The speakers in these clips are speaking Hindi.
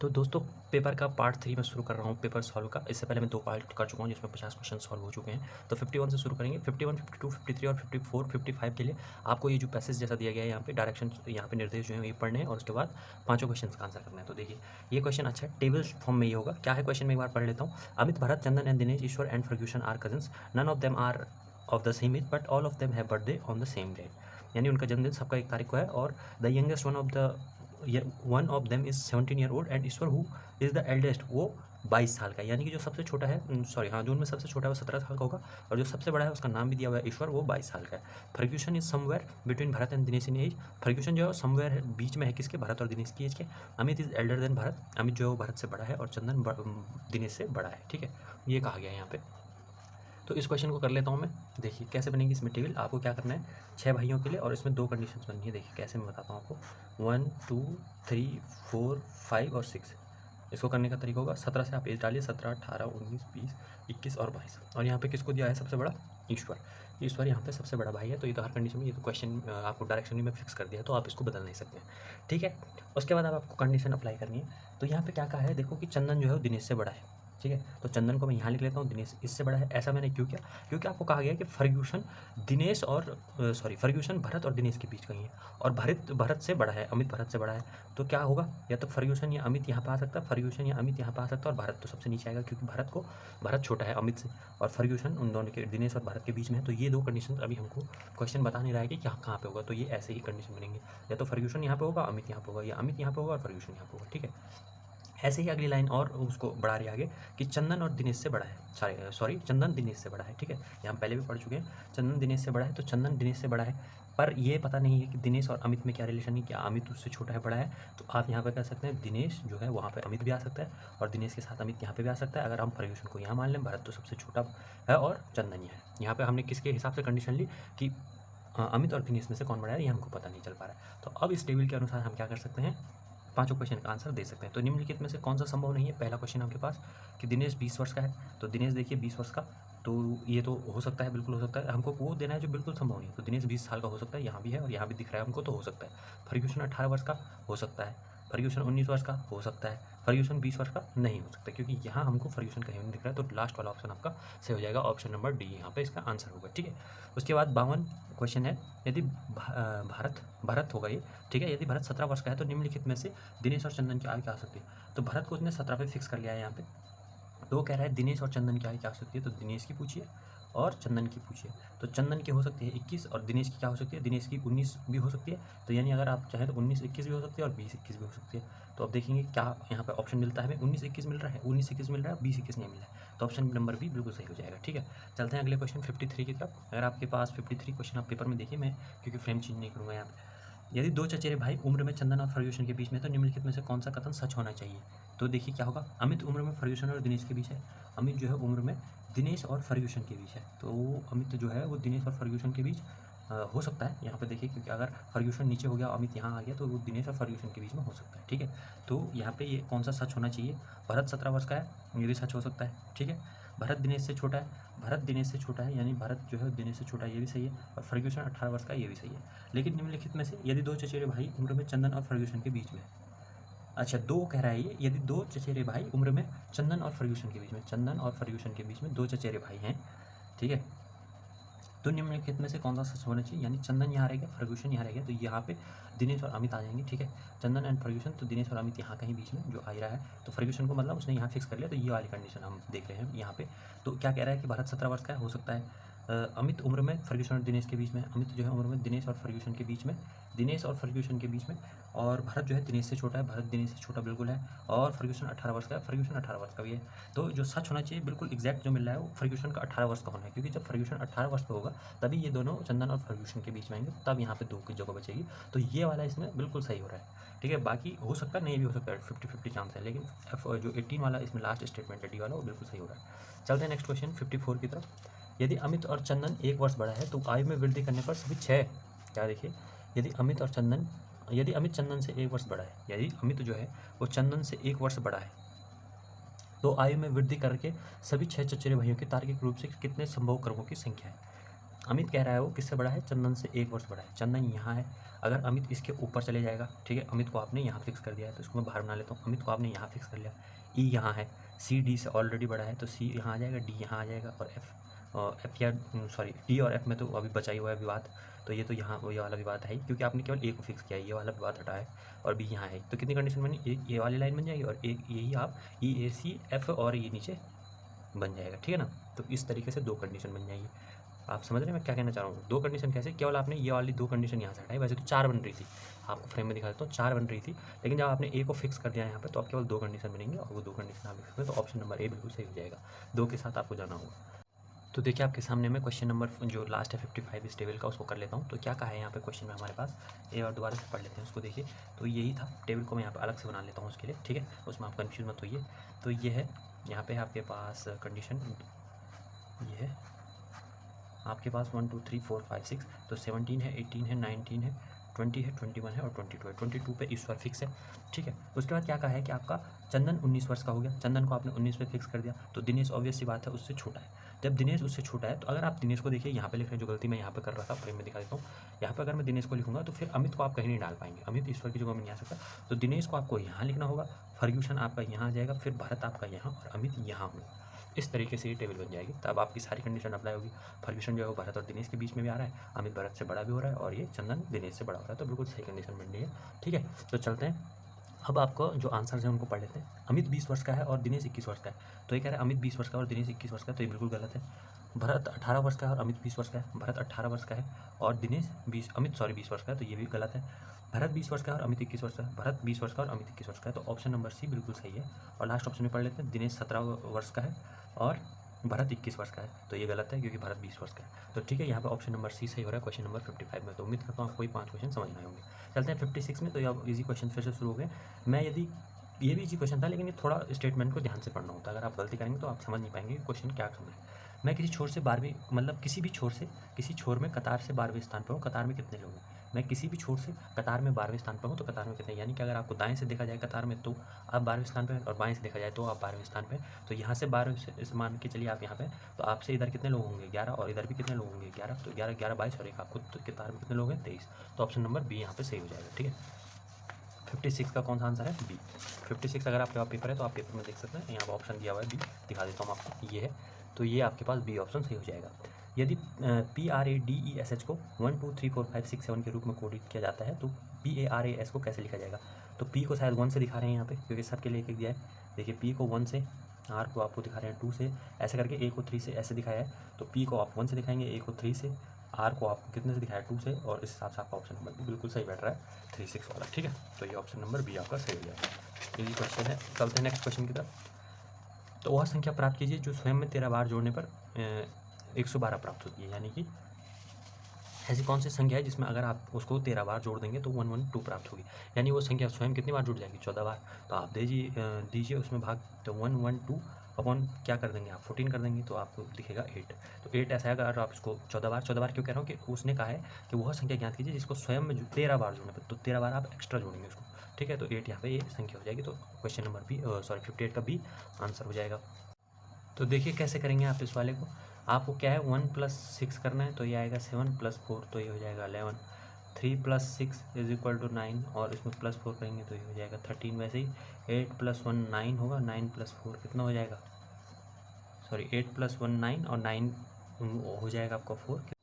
तो दोस्तों पेपर का पार्ट 3 मैं शुरू कर रहा हूँ पेपर सॉल्व का। इससे पहले मैं 2 पार्ट कर चुका हूँ जिसमें 50 क्वेश्चन सॉल्व हो चुके हैं। तो 51 से शुरू करेंगे। 51, 52, 53 और 54, 55 के लिए आपको ये जो पैसेज जैसा दिया गया है यहाँ पे डायरेक्शन यहाँ पे निर्देश जो है ये पढ़ने हैं और उसके बाद पाँचों क्वेश्चन का आंसर करना है। तो देखिए ये क्वेश्चन अच्छा है, टेबल फॉर्म में ये होगा। क्या है क्वेश्चन में एक बार पढ़ लेता हूँ। Amit, Bharat, Chandan and Dinesh, Ishwar and Ferguson are cousins. None of them are of the same age but all of them have birthday on the same day. यानी उनका जन्मदिन सबका एक तारीख को है और the youngest one of them is 17 year old and Ishwar who is the eldest वो 22 साल का है। यानी कि जो सबसे छोटा है सॉरी हाँ जो उनमें सबसे छोटा है वो 17 साल का होगा और जो सबसे बड़ा है उसका नाम भी दिया हुआ है ईश्वर, वो 22 साल का है। Ferguson is somewhere between Bharat and Dinesh in age. Ferguson जो है समवेयर है बीच में है किसके, भरत और दिनेश की एज के। Amit is elder than Bharat, Amit जो है वो भरत से बड़ा है और चंदन दिनेश से बड़ा है। ठीक है, ये कहा गया है यहाँ पे। तो इस क्वेश्चन को कर लेता हूँ मैं। देखिए कैसे बनेगी इसमें टेबल। आपको क्या करना है, 6 भाइयों के लिए और इसमें 2 कंडीशंस बननी है। देखिए कैसे मैं बताता हूँ आपको। 1 2 3 4 5 और 6। इसको करने का तरीका होगा 17 से आप एज डालिए, 17 18 19 20 21 और 22। और यहाँ पे किसको दिया है सबसे बड़ा, ईश्वर। ईश्वर यहाँ पे सबसे बड़ा भाई है। तो ये तो हर कंडीशन में, ये तो क्वेश्चन आपको डायरेक्शन में फिक्स कर दिया है तो आप इसको बदल नहीं सकते हैं। ठीक है, उसके बाद अब आपको कंडीशन अप्लाई करनी है। तो यहाँ पे क्या कहा है, देखो कि चंदन जो है वो दिनेश से बड़ा है। ठीक है, तो चंदन को मैं यहाँ लिख लेता हूँ, दिनेश इससे बड़ा है। ऐसा मैंने क्यों किया, क्योंकि आपको कहा गया है कि फर्ग्यूसन दिनेश और फर्ग्यूसन भरत और दिनेश के बीच का ही है और भरत से बड़ा है, अमित भरत से बड़ा है। तो क्या होगा, या तो फर्ग्यूसन या अमित यहाँ पे आ सकता है, फर्ग्यूसन या अमित यहाँ पे आ सकता है और भरत तो सबसे नीचे आएगा क्योंकि भरत छोटा है अमित से और फर्ग्यूसन उन दोनों के, दिनेश और भरत के बीच में है। तो ये 2 कंडीशन अभी हमको क्वेश्चन बता नहीं रहा है कि क्या कहाँ पे होगा। तो ये ऐसे ही कंडीशन बनेंगे, या तो फर्ग्यूसन यहाँ पे होगा, अमित यहाँ पे होगा, या अमित यहाँ पे होगा और फर्ग्यूसन यहाँ पे होगा। ठीक है, ऐसे ही अगली लाइन और उसको बढ़ा रही है आगे कि चंदन और दिनेश से बड़ा है, सॉरी चंदन दिनेश से बड़ा है। ठीक है, ये हम पहले भी पढ़ चुके हैं, चंदन दिनेश से बड़ा है। तो चंदन दिनेश से बड़ा है, पर ये पता नहीं है कि दिनेश और अमित में क्या रिलेशन है, क्या अमित उससे छोटा है बड़ा है। तो आप यहाँ पर कह सकते हैं दिनेश जो है वहाँ पर अमित भी आ सकता है और दिनेश के साथ अमित यहाँ पे भी आ सकता है। अगर हम फर्ग्यूसन को यहाँ मान लें, भरत तो सबसे छोटा है और चंदन यहाँ है। यहाँ पर हमने किसके हिसाब से कंडीशन ली कि अमित और दिनेश में से कौन बड़ा है, ये हमको पता नहीं चल पा रहा है। तो अब इस टेबल के अनुसार हम क्या कर सकते हैं, पाँचों क्वेश्चन का आंसर दे सकते हैं। तो निम्नलिखित में से कौन सा संभव नहीं है। पहला क्वेश्चन आपके पास कि दिनेश 20 वर्ष का है, तो दिनेश देखिए 20 वर्ष का, तो ये तो हो सकता है, बिल्कुल हो सकता है। हमको वो देना है जो बिल्कुल संभव नहीं है। तो दिनेश 20 साल का हो सकता है, यहाँ भी है और यहाँ भी दिख रहा है हमको, तो हो सकता है। फर्ग्यूसन 18 वर्ष का हो सकता है, फर्ग्यूसन 19 वर्ष का हो सकता है, फर्ग्यूसन 20 वर्ष का नहीं हो सकता क्योंकि यहाँ हमको फर्ग्यूसन कहीं नहीं दिख रहा है। तो लास्ट वाला ऑप्शन आपका सही हो जाएगा, ऑप्शन नंबर डी यहाँ पे इसका आंसर होगा। ठीक है, उसके बाद 52 क्वेश्चन है। यदि भरत होगा ये, ठीक है, यदि भरत 17 वर्ष का है तो निम्नलिखित में से दिनेश और चंदन की आयु क्या हो सकती है। तो भरत को उसने 17 पे फिक्स कर लिया है यहाँ पे। तो वो कह रहा है दिनेश और चंदन की आयु क्या हो सकती है। तो दिनेश की पूछिए और चंदन की पूछिए। तो चंदन की हो सकती है 21 और दिनेश की क्या हो सकती है, दिनेश की 19 भी हो सकती है। तो यानी अगर आप चाहें तो 19-21 भी हो सकती है और 20-21 भी हो सकती है। तो अब देखेंगे क्या यहाँ पे ऑप्शन मिलता है हमें। 19-21 मिल रहा है, 19-21 मिल रहा है, 20-21 नहीं मिल रहा है। तो ऑप्शन नंबर बी बिल्कुल सही हो जाएगा। ठीक है, चलते हैं अगले क्वेश्चन 53 की तरफ। अगर आपके पास 53 क्वेश्चन आप पेपर में देखिए, मैं क्योंकि फ्रेम चेंज नहीं करूँगा यहाँ पे। यदि 2 चचेरे भाई उम्र में चंदन और फर्ग्यूसन के बीच में, तो निम्नलिखित में से कौन सा कथन सच होना चाहिए। तो देखिए क्या होगा, अमित उम्र में फर्ग्यूसन और दिनेश के बीच है, अमित जो है उम्र में दिनेश और फर्ग्यूसन के बीच है। तो अमित जो है वो दिनेश और फर्ग्यूसन के बीच हो सकता है यहाँ पे देखिए, क्योंकि अगर फर्ग्यूसन नीचे हो गया अमित यहाँ आ गया तो वो दिनेश और फर्ग्यूसन के बीच में हो सकता है। ठीक है, तो यहाँ पे ये कौन सा सच होना चाहिए। भरत 17 वर्ष का है, ये भी सच हो सकता है। ठीक है, भरत दिनेश से छोटा है, भरत दिनेश से छोटा है यानी भरत जो है दिनेश से छोटा है, ये भी सही है। और फर्ग्यूसन 18 वर्ष का, ये भी सही है। लेकिन निम्नलिखित में से यदि 2 चचेरे भाई उम्र में चंदन और फर्ग्यूसन के बीच में, अच्छा 2 कह रहा है ये, यदि 2 चचेरे भाई उम्र में चंदन और फर्ग्यूसन के बीच में, चंदन और फर्ग्यूसन के बीच में 2 चचेरे भाई हैं। ठीक है, तो निम्नलिखित में से कौन सा सच होना चाहिए, यानी चंदन यहाँ रहेगा, फर्ग्यूसन यहाँ रहेगा, तो यहाँ पे दिनेश और अमित आ जाएंगे। ठीक है, चंदन एंड फर्ग्यूसन, तो दिनेश और अमित यहाँ कहीं बीच में जो आ रहा है, तो फर्ग्यूसन को मतलब उसने यहाँ फिक्स कर लिया। तो ये वाली कंडीशन हम देख रहे हैं यहाँ पे। तो क्या कह रहा है कि भरत 17 वर्ष का है, हो सकता है। अमित उम्र में फर्ग्यूसन और दिनेश के बीच में, अमित जो है उम्र में दिनेश और फर्ग्यूसन के बीच में, दिनेश और फर्ग्यूसन के बीच में। और भरत जो है दिनेश से छोटा है, भरत दिनेश से छोटा बिल्कुल है। और फर्ग्यूसन 18 वर्ष का है, फर्ग्यूसन 18 वर्ष का भी है। तो जो सच होना चाहिए बिल्कुल एग्जैक्ट जो मिल रहा है वो फर्ग्यूसन का 18 वर्ष का होना है, क्योंकि जब फर्ग्यूसन 18 वर्ष का होगा तभी ये दोनों चंदन और फर्ग्यूसन के बीच में आएंगे, तब यहाँ पे 2 की जगह बचेगी। तो ये वाला इसमें बिल्कुल सही हो रहा है। ठीक है, बाकी हो सकता है नहीं भी हो सकता है, 50-50 चांस है, लेकिन जो 18 वाला इसमें लास्ट स्टेटमेंट है डी वाला, वो बिल्कुल सही हो रहा है। चलते हैं नेक्स्ट क्वेश्चन 54 की तरफ। यदि अमित और चंदन 1 वर्ष बड़ा है तो आयु में वृद्धि करने पर सभी 6, क्या देखिए, यदि अमित चंदन से 1 वर्ष बड़ा है, यदि अमित जो है वो चंदन से 1 वर्ष बड़ा है, तो आयु में वृद्धि करके सभी 6 चचेरे भाइयों की तार्किक रूप से कितने संभव क्रमों की संख्या है। अमित कह रहा है वो किससे बड़ा है, चंदन से 1 वर्ष बड़ा है। चंदन यहाँ है, अगर अमित इसके ऊपर चले जाएगा, ठीक है, अमित को आपने यहाँ फिक्स कर दिया है तो इसको मैं बाहर बना लेता हूँ। अमित को आपने यहाँ फिक्स कर लिया, ई यहाँ है, सी डी से ऑलरेडी बड़ा है तो सी यहाँ आ जाएगा, डी यहाँ आ जाएगा, और एफ या सॉरी डी और एफ में तो अभी बचा ही हुआ है विवाद, तो ये तो यहाँ ये वाला विवाद है ही, क्योंकि आपने केवल ए को फिक्स किया है, ये वाला विवाद हटा है, और बी यहाँ है। तो कितनी कंडीशन बनी, एक ये वाली लाइन बन जाएगी और एक यही आप ई ए सी एफ और ये नीचे बन जाएगा, ठीक है ना। तो इस तरीके से 2 कंडीशन बन जाएगी। आप समझ रहे हैं मैं क्या कहना चाह रहा हूँ। 2 कंडीशन कैसे, केवल आपने ये वाली 2 कंडीशन यहाँ से हटाई, वैसे तो 4 बन रही थी, आपको फ्रेम में दिखा देता हूँ 4 बन रही थी, लेकिन जब आपने ए को फिक्स कर दिया यहाँ पे तो आप केवल 2 कंडीशन बनेंगे और वो 2 कंडीशन आप लिख सकते हैं। तो ऑप्शन नंबर ए बिल्कुल सही हो जाएगा, 2 के साथ आपको जाना होगा। तो देखिए आपके सामने मैं क्वेश्चन नंबर जो लास्ट है 55 इस टेबल का, उसको कर लेता हूँ। तो क्या कहा है यहाँ पे क्वेश्चन में हमारे पास, ए और दोबारा से पढ़ लेते हैं उसको। देखिए तो यही था, टेबल को मैं यहाँ पे अलग से बना लेता हूँ उसके लिए, ठीक है, उसमें आप कन्फ्यूज मत होइए। तो ये है यहाँ पे आपके पास कंडीशन, ये है आपके पास 1 2 3 4 5 6, तो 17 है, 18 है, 19 है, 20 है, 21 है और 22 है। 22 पे ईश्वर फिक्स है, ठीक है। उसके बाद क्या कहा है कि आपका चंदन 19 वर्ष का हो गया, चंदन को आपने 19 पे फिक्स कर दिया, तो दिनेश ऑब्वियस सी बात है उससे छोटा है। जब दिनेश उससे छोटा है तो अगर आप दिनेश को देखिए यहाँ पे लिख रहे हैं, जो गलती मैं यहाँ पे कर रहा था फ्रेम में दिखा देता हूँ। यहाँ पे अगर मैं दिनेश को लिखूंगा तो फिर अमित को आप कहीं नहीं डाल पाएंगे, अमित ईश्वर की जगह में नहीं आ सकता, तो दिनेश को आपको यहाँ लिखना होगा, फर्ग्यूसन आपका यहाँ आ जाएगा, फिर भरत आपका यहाँ और अमित यहाँ होगा। इस तरीके से ये टेबल बन जाएगी, तब आपकी सारी कंडीशन अप्लाई होगी। फर्ग्यूसन जो है वो भरत और दिनेश के बीच में भी आ रहा है, अमित भरत से बड़ा भी हो रहा है और ये चंदन दिनेश से बड़ा हो रहा है, तो बिल्कुल सही कंडीशन बन रही है, ठीक है। तो चलते हैं, अब आपको जो आंसर्स हैं उनको पढ़ लेते हैं। अमित 20 वर्ष का है और दिनेश 21 वर्ष का है, तो ये कह रहा है अमित 20 वर्ष का और दिनेश 21 वर्ष का है, तो ये बिल्कुल गलत है। भरत 18 वर्ष का है और अमित 20 वर्ष का है, भरत 18 वर्ष का है और दिनेश 20 वर्ष का है, तो ये भी गलत है। भरत 20 वर्ष का है और अमित 21 वर्ष का है, भरत 20 वर्ष का और अमित 21 वर्ष का है, तो ऑप्शन नंबर सी बिल्कुल सही है। और लास्ट ऑप्शन में पढ़ लेते हैं, दिनेश 17 वर्ष का है और भरत 21 वर्ष का है, तो ये गलत है क्योंकि भरत 20 वर्ष का है। तो ठीक है, यहाँ पे ऑप्शन नंबर सी सही हो रहा है क्वेश्चन नंबर 55 में। तो उम्मीद करता हूँ आपको ये 5 क्वेश्चन समझ में आए होंगे। चलते हैं 56 में, तो ये अब ईजी क्वेश्चन फिर से शुरू हो गए। मैं यदि ये भी ईजी क्वेश्चन था, लेकिन ये थोड़ा स्टेटमेंट को ध्यान से पढ़ना होता है, अगर आप गलती करेंगे तो आप समझ नहीं पाएंगे क्वेश्चन क्या समझ। मैं किसी छोर से 12वीं, मतलब किसी भी छोर से, किसी छोर में कतार से 12वें स्थान पर हूँ, कतार में कितने लोग हैं। मैं किसी भी छोर से कतार में 12वें स्थान पर हूँ, तो कतार में कितने, यानी कि अगर आपको दाएं से देखा जाए कतार में तो आप 12वें स्थान पे और बाएं से देखा जाए तो आप 12वें स्थान पे। तो यहाँ से 12 से मान के चलिए आप यहाँ पे, तो आपसे इधर कितने लोग होंगे 11, और इधर भी कितने लोग होंगे 11, तो 11 11 22 और एक आपको तो कतार में कितने लोग हैं 23। तो ऑप्शन नंबर बी यहाँ पे सही हो जाएगा, ठीक है। 56 का कौन सा आंसर है, बी। 56 अगर आपके पास पेपर है तो आप पेपर में देख सकते हैं, यहाँ पर ऑप्शन दिया हुआ है बी, दिखा देता हूँ आपको, ये है, तो ये आपके पास बी ऑप्शन सही हो जाएगा। यदि PRADESH को 1 2 3 4 5 6 7 के रूप में कोडित किया जाता है तो PARAS को कैसे लिखा जाएगा। तो P को शायद 1 से दिखा रहे हैं यहाँ पे, क्योंकि सबके लिए एक दिया है। देखिए P को 1 से, R को आपको दिखा रहे हैं 2 से, ऐसे करके A को 3 से ऐसे दिखाया है, तो P को आप 1 से दिखाएंगे, A को 3 से, R को आपको कितने से दिखाया 2 से, और इस हिसाब से आपका ऑप्शन नंबर बिल्कुल सही बैठ रहा है 3 6 वाला, ठीक है। तो ये ऑप्शन नंबर बी आपका सही हो जाएगा। ये क्वेश्चन है। चलते हैं नेक्स्ट क्वेश्चन की तरफ। तो वह संख्या प्राप्त कीजिए जो स्वयं में 13 बार जोड़ने पर 112 प्राप्त होती है, यानी कि ऐसी कौन सी संख्या है जिसमें अगर आप उसको 13 बार जोड़ देंगे तो 112 प्राप्त होगी, यानी वो संख्या स्वयं कितनी बार जुड़ जाएगी 14 बार। तो आप दीजिए उसमें भाग, तो 112 अपॉन क्या कर देंगे आप 14 कर देंगे, तो आपको दिखेगा 8। तो 8 ऐसा है, अगर आप इसको 14 बार क्यों कह रहा हूँ कि उसने कहा है कि वह संख्या ज्ञात कीजिए जिसको स्वयं में 13 बार जोड़ने पर, तो 13 बार आप एक्स्ट्रा जोड़ेंगे उसको, ठीक है। तो 8 यहाँ पे ये संख्या हो जाएगी, तो क्वेश्चन नंबर बी 58 का बी आंसर हो जाएगा। तो देखिए कैसे करेंगे आप इस वाले को, आपको क्या है 1 + 6 करना है, तो ये आएगा 7 + 4, तो ये हो जाएगा 11। 3 + 6 = 9, और इसमें +4 करेंगे तो ये हो जाएगा 13। वैसे ही 8 + 1 9 होगा, 9 + 4 कितना हो जाएगा, सॉरी 8 + 1 9 और 9 हो जाएगा आपका 4।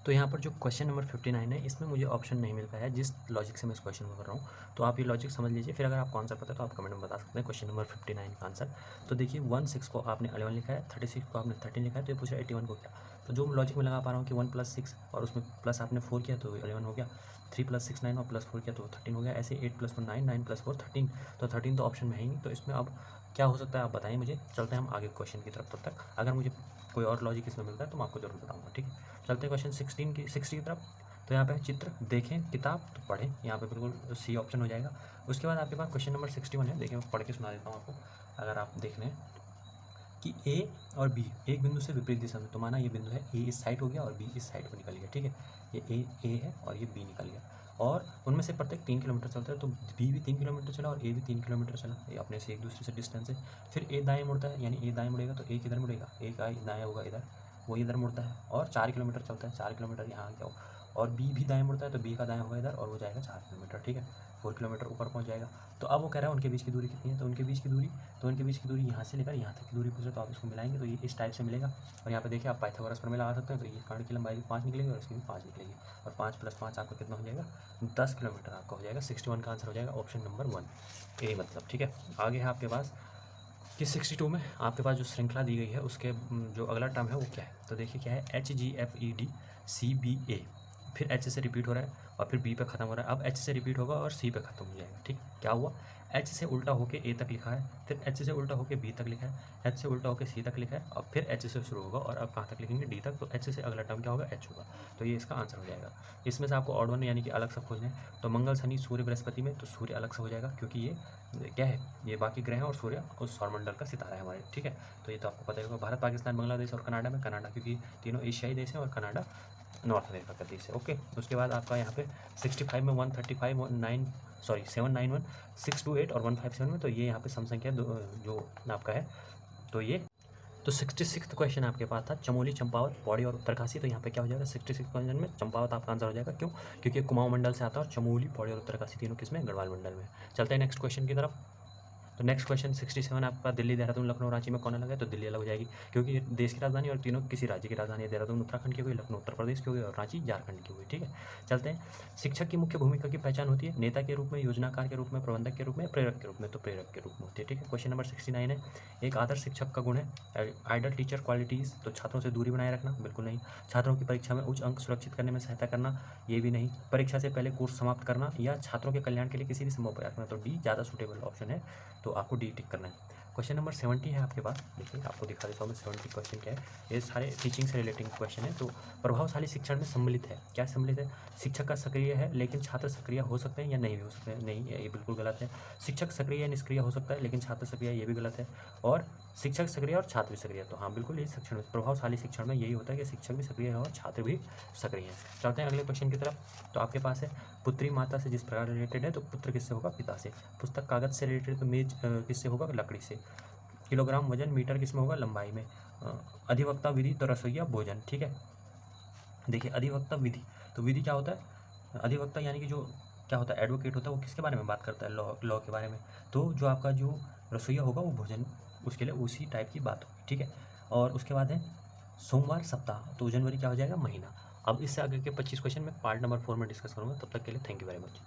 तो यहाँ पर जो क्वेश्चन नंबर 59 है, इसमें मुझे ऑप्शन नहीं मिल पाया जिस लॉजिक से मैं इस क्वेश्चन को कर रहा हूँ, तो आप ये लॉजिक समझ लीजिए, फिर अगर आपको आंसर पता है तो आप कमेंट में बता सकते हैं क्वेश्चन नंबर 59 का आंसर। तो देखिए 16 को आपने 11 लिखा है, 36 को आपने 13 लिखा है, तो ये पूछ रहा है 81 को क्या। तो जो लॉजिक में लगा पा रहा हूँ कि 1 + 6 और उसमें प्लस आपने 4 किया तो 11 हो गया, 3 + 6 9 और +4 किया तो 13 हो गया, ऐसे 8 + 1 9, 9 + 4 13, तो 13 तो ऑप्शन में है ही नहीं। तो इसमें अब क्या हो सकता है आप बताएं मुझे। चलते हैं हम आगे क्वेश्चन की तरफ, तब तक अगर मुझे कोई और लॉजिक इसमें मिलता है तो मैं आपको जरूर बताऊंगा, ठीक है। चलते हैं क्वेश्चन 60 की तरफ। तो यहाँ पे चित्र देखें, किताब तो पढ़ें, यहाँ पे बिल्कुल सी ऑप्शन हो जाएगा। उसके बाद आपके पास क्वेश्चन नंबर 61 है, देखिए मैं पढ़ के सुना देता हूँ आपको। अगर आप देख लें कि ए और बी एक बिंदु से विपरीत दिशा में, तो माना ये बिंदु है, ए इस साइड हो गया और बी इस साइड को निकल गया, ठीक है। ये ए है और ये बी निकल गया, और उनमें से प्रत्येक 3 किलोमीटर चलता है, तो बी भी 3 किलोमीटर चला और ए भी 3 किलोमीटर चला, ये अपने से एक दूसरे से डिस्टेंस है। फिर ए दाएं मुड़ता है, यानी ए दाएं मुड़ेगा तो ए किधर मुड़ेगा, ए का दाएं होगा इधर, वो इधर मुड़ता है और 4 किलोमीटर चलता है, 4 किलोमीटर यहाँ आ जाओ, और बी भी दाएँ मुड़ता है तो बी का दाएँ होगा इधर और वो जाएगा 4 किलोमीटर, ठीक है, 4 किलोमीटर ऊपर पहुँच जाएगा। तो अब वो कह रहा है उनके बीच की दूरी कितनी है, तो उनके बीच की दूरी यहाँ से लेकर यहाँ तक की दूरी पूछ रहे, तो आप इसको मिलाएंगे तो ये इस टाइप से मिलेगा। और यहाँ पे देखिए आप पाइथागोरस प्रमेय लगा सकते हैं, तो ये कर्ण की लंबाई भी 5 निकलेगी और इसकी भी 5 निकलेगी, और 5 + 5 आपका कितना हो जाएगा, 10 किलोमीटर आपका हो जाएगा। 61 का आंसर हो जाएगा ऑप्शन नंबर 1, यही मतलब, ठीक है। आगे है आपके पास कि 62 में आपके पास जो श्रृंखला दी गई है उसके जो अगला टर्म है वो क्या है, तो देखिए क्या है, HGFED CBA, फिर H से रिपीट हो रहा है और फिर B पे ख़त्म हो रहा है। अब H से रिपीट होगा और C पे ख़त्म हो जाएगा, ठीक। क्या हुआ, H से उल्टा होके A तक लिखा है, फिर H से उल्टा होके B तक लिखा है, H से उल्टा होके C तक लिखा है, और फिर H से शुरू होगा और अब कहाँ तक लिखेंगे, D तक, तो H से अगला टर्म क्या होगा, H होगा, तो ये इसका आंसर हो जाएगा। इसमें से आपको ऑड वन यानी कि अलग से खोजना है, तो मंगल शनि सूर्य बृहस्पति में, तो सूर्य अलग से हो जाएगा क्योंकि ये क्या है, ये बाकी ग्रह हैं और सूर्य उस सौरमंडल का सितारा है हमारे, ठीक है। तो ये तो आपको पता ही होगा। भारत, पाकिस्तान, बांग्लादेश और कनाडा में, कनाडा क्योंकि तीनों एशियाई देश हैं और कनाडा नॉर्थ अमेरिका का देश है, ओके। उसके बाद आपका यहाँ पे 65 में 135 791 628 और 157 में, तो ये यहाँ पे सम संख्या जो आपका है, तो ये तो 66 क्वेश्चन आपके पास था चमोली, चंपावत, पौड़ी और उत्तरकाशी, तो यहाँ पे क्या हो जाएगा, 66 क्वेश्चन में चंपावत आपका आंसर हो जाएगा, क्यों, क्योंकि कुमाऊं मंडल से आता है और चमोली, पौड़ी और उत्तरकाशी तीनों किसमें, गढ़वाल मंडल में। चलते हैं नेक्स्ट क्वेश्चन की तरफ। तो नेक्स्ट क्वेश्चन 67 आपका दिल्ली, देहरादून, लखनऊ, रांची में कौन अलग है, तो दिल्ली अलग हो जाएगी क्योंकि देश की राजधानी और तीनों किसी राज्य की राजधानी है। देहरादून उत्तराखंड की हुई, लखनऊ उत्तर प्रदेश की हुई और रांची झारखंड की हुई, ठीक है। चलते हैं, शिक्षक की मुख्य भूमिका की पहचान होती है नेता के रूप में, योजनाकार के रूप में, प्रबंधक के रूप में, प्रेरक के रूप में, तो प्रेरक के रूप में होती है, ठीक है। क्वेश्चन नंबर 69 है, एक आदर्श शिक्षक का गुण है आइडल टीचर क्वालिटीज़, तो छात्रों से दूरी बनाए रखना, बिल्कुल नहीं। छात्रों की परीक्षा में उच्च अंक सुरक्षित करने में सहायता करना, ये भी नहीं। परीक्षा से पहले कोर्स समाप्त करना या छात्रों के कल्याण के लिए किसी भी संभव प्रयास करना, तो डी ज़्यादा सूटेबल ऑप्शन है, तो आपको डी टिक करना है। क्वेश्चन नंबर 70 है आपके पास, देखिए आपको दिखा देता हूँ मैं 70 क्वेश्चन क्या है, ये सारे टीचिंग से रिलेटिंग क्वेश्चन है। तो प्रभावशाली शिक्षण में सम्मिलित है, क्या सम्मिलित है, शिक्षक का सक्रिय है लेकिन छात्र सक्रिय हो सकते हैं या नहीं भी हो सकते हैं, नहीं, ये बिल्कुल गलत है। शिक्षक सक्रिय या निष्क्रिय हो सकता है लेकिन छात्र सक्रिय, ये भी गलत है। और शिक्षक सक्रिय और छात्र भी सक्रिय, तो हाँ बिल्कुल, ये शिक्षण में प्रभावशाली शिक्षण में यही होता है कि शिक्षक भी सक्रिय है और छात्र भी सक्रिय हैं। चलते हैं अगले क्वेश्चन की तरफ। तो आपके पास है पुत्री माता से जिस प्रकार रिलेटेड है, तो पुत्र किससे होगा, पिता से। पुस्तक कागज से रिलेटेड, तो मेज किससे होगा, लकड़ी से। किलोग्राम वजन, मीटर किसमें होगा, लंबाई में। अधिवक्ता विधि, तो रसोईया भोजन, ठीक है। देखिए अधिवक्ता विधि, तो विधि क्या होता है, अधिवक्ता यानी कि जो क्या होता है, एडवोकेट होता है, वो किसके बारे में बात करता है, लॉ के बारे में। तो जो आपका जो रसोईया होगा वो भोजन, उसके लिए उसी टाइप की बात होगी, ठीक है। और उसके बाद है सोमवार सप्ताह, तो जनवरी क्या हो जाएगा, महीना। अब इससे आगे के 25 क्वेश्चन मैं पार्ट नंबर 4 में डिस्कस करूँगा, तब तक के लिए थैंक यू वेरी मच।